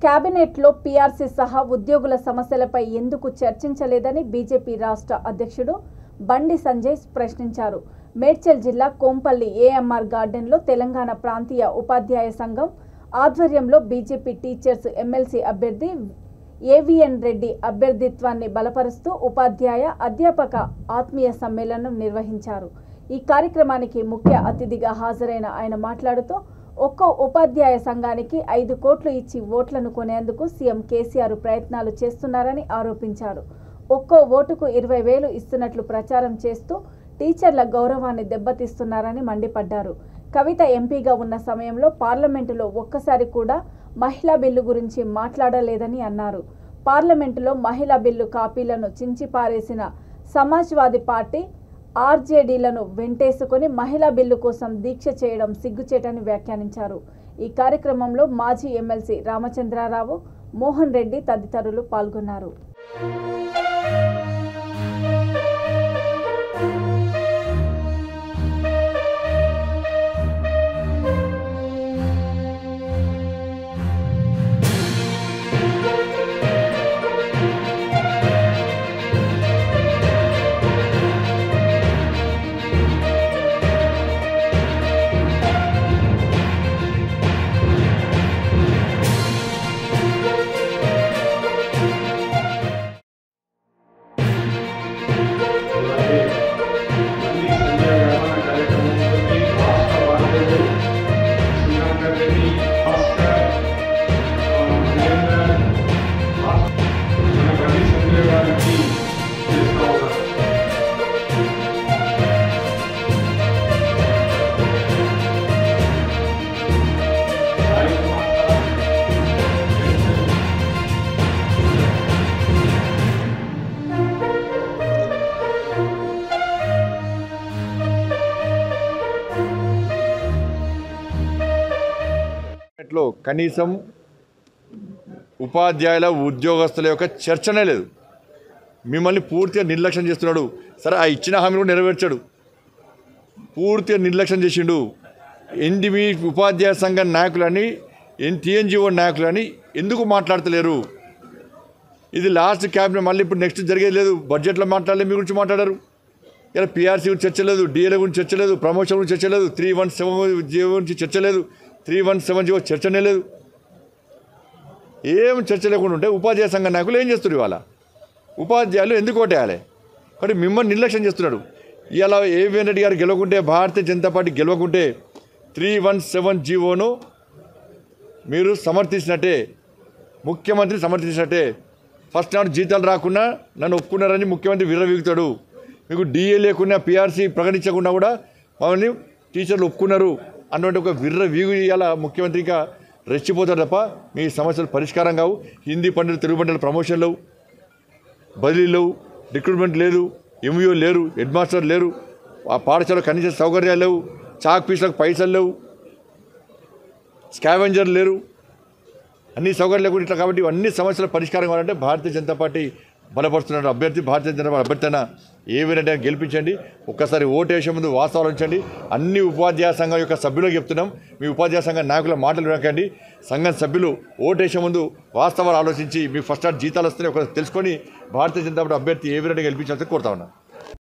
కేబినెట్లో పీఆర్సీ సహా ఉద్యోగుల సమస్యలపై ఎందుకు చర్చించలేదని బీజేపీ రాష్ట్ర అధ్యక్షుడు బండి సంజయ్ ప్రశ్నించారు. మేడ్చల్ జిల్లా కోంపల్లి ఏఎంఆర్ గార్డెన్లో తెలంగాణ ప్రాంతీయ ఉపాధ్యాయ సంఘం ఆధ్వర్యంలో బీజేపీ టీచర్స్ ఎమ్మెల్సీ అభ్యర్థి ఏవిఎన్ రెడ్డి అభ్యర్థిత్వాన్ని బలపరుస్తూ ఉపాధ్యాయ అధ్యాపక ఆత్మీయ సమ్మేళనం నిర్వహించారు. ఈ కార్యక్రమానికి ముఖ్య అతిథిగా హాజరైన ఆయన మాట్లాడుతూ ఒక్కో ఉపాధ్యాయ సంఘానికి 5 కోట్లు ఇచ్చి ఓట్లను కొనేందుకు సీఎం కేసీఆర్ ప్రయత్నాలు చేస్తున్నారని ఆరోపించారు. ఒక్కో ఓటుకు 20,000 ఇస్తున్నట్లు ప్రచారం చేస్తూ టీచర్ల గౌరవాన్ని దెబ్బతీస్తున్నారని మండిపడ్డారు. కవిత ఎంపీగా ఉన్న సమయంలో పార్లమెంటులో ఒక్కసారి కూడా మహిళా బిల్లు గురించి మాట్లాడలేదని అన్నారు. పార్లమెంటులో మహిళా బిల్లు కాపీలను చించిపారేసిన సమాజ్వాదీ పార్టీ ఆర్జేడీలను వెంటేసుకొని మహిళా బిల్లు కోసం దీక్ష చేయడం సిగ్గుచేటని వ్యాఖ్యానించారు. ఈ కార్యక్రమంలో మాజీ ఎమ్మెల్సీ రామచంద్రారావు, మోహన్ రెడ్డి తదితరులు పాల్గొన్నారు. కనీసం ఉపాధ్యాయుల ఉద్యోగస్తుల యొక్క చర్చనే లేదు. మిమ్మల్ని పూర్తిగా నిర్లక్ష్యం చేస్తున్నాడు. సరే, ఆ ఇచ్చిన హామీ కూడా నెరవేర్చాడు. పూర్తిగా నిర్లక్ష్యం చేసిండు. మీ ఉపాధ్యాయ సంఘ నాయకులని, టీఎన్జిఓ నాయకులని ఎందుకు మాట్లాడతలేరు? ఇది లాస్ట్ క్యాబినెట్, మళ్ళీ ఇప్పుడు నెక్స్ట్ జరిగేది లేదు. బడ్జెట్లో మాట్లాడలేదు, మీ గురించి మాట్లాడారు. ఇలా పీఆర్సీ గురించి చర్చ లేదు, డిఏల గురించి చర్చ లేదు, ప్రమోషన్ గురించి చర్చ లేదు, 317 జీవో గురించి చర్చ లేదు, 317 జీవో చర్చనే లేదు. ఏం చర్చ లేకుండా ఉంటే ఉపాధ్యాయ సంఘ నాయకులు ఏం చేస్తారు? ఇవాళ ఉపాధ్యాయులు ఎందుకు ఓటేయాలి? కాబట్టి మిమ్మల్ని నిర్లక్ష్యం చేస్తున్నాడు. ఇలా ఏవిఎన్ రెడ్డి గారు గెలవకుంటే, భారతీయ జనతా పార్టీ గెలవకుంటే 317 జీవోను మీరు సమర్థించినట్టే, ముఖ్యమంత్రి సమర్థించినట్టే. ఫస్ట్ నాడు జీతాలు రాకుండా నన్ను ఒప్పుకున్నారని ముఖ్యమంత్రి విర్రవీగుతాడు. మీకు డిఏ లేకుండా, పీఆర్సీ ప్రకటించకుండా కూడా మమ్మల్ని టీచర్లు ఒప్పుకున్నారు అన్నటువంటి ఒక విర్రవీగు ఇలా ముఖ్యమంత్రిగా రెచ్చిపోతారు తప్ప మీ సమస్యలు పరిష్కారం కావు. హిందీ పండితులు, తెలుగు పండితులు ప్రమోషన్ లేవు, బదిలీ లేవు, రిక్రూట్మెంట్ లేదు, ఎంఈఓ లేరు, హెడ్ మాస్టర్ లేరు, ఆ పాఠశాల కనీస సౌకర్యాలు లేవు, చాక్ పీసులకు పైసలు లేవు, స్కావెంజర్ లేరు, అన్ని సౌకర్యాలు లేకుండా ఇట్లా. కాబట్టి అన్ని సమస్యల పరిష్కారం కావాలంటే భారతీయ జనతా పార్టీ బలపరుస్తున్న అభ్యర్థి భారతీయ జనతా పార్టీ అభ్యర్థన ఏవిరెడ్డి గెలిపించండి. ఒక్కసారి ఓటు వేసే ముందు వాస్తవాలు ఉంచండి. అన్ని ఉపాధ్యాయ సంఘం యొక్క సభ్యులకు చెప్తున్నాం, మీ ఉపాధ్యాయ సంఘం నాయకుల మాటలు వినకండి. సంఘం సభ్యులు ఓటు వేసే ముందు వాస్తవాలు ఆలోచించి మీ ఫస్ట్ జీతాలు వస్తున్నాయి ఒక తెలుసుకొని భారతీయ జనతా పార్టీ అభ్యర్థి ఏవిరెడ్డి గెలిపించాలని కోరుతా ఉన్నాను.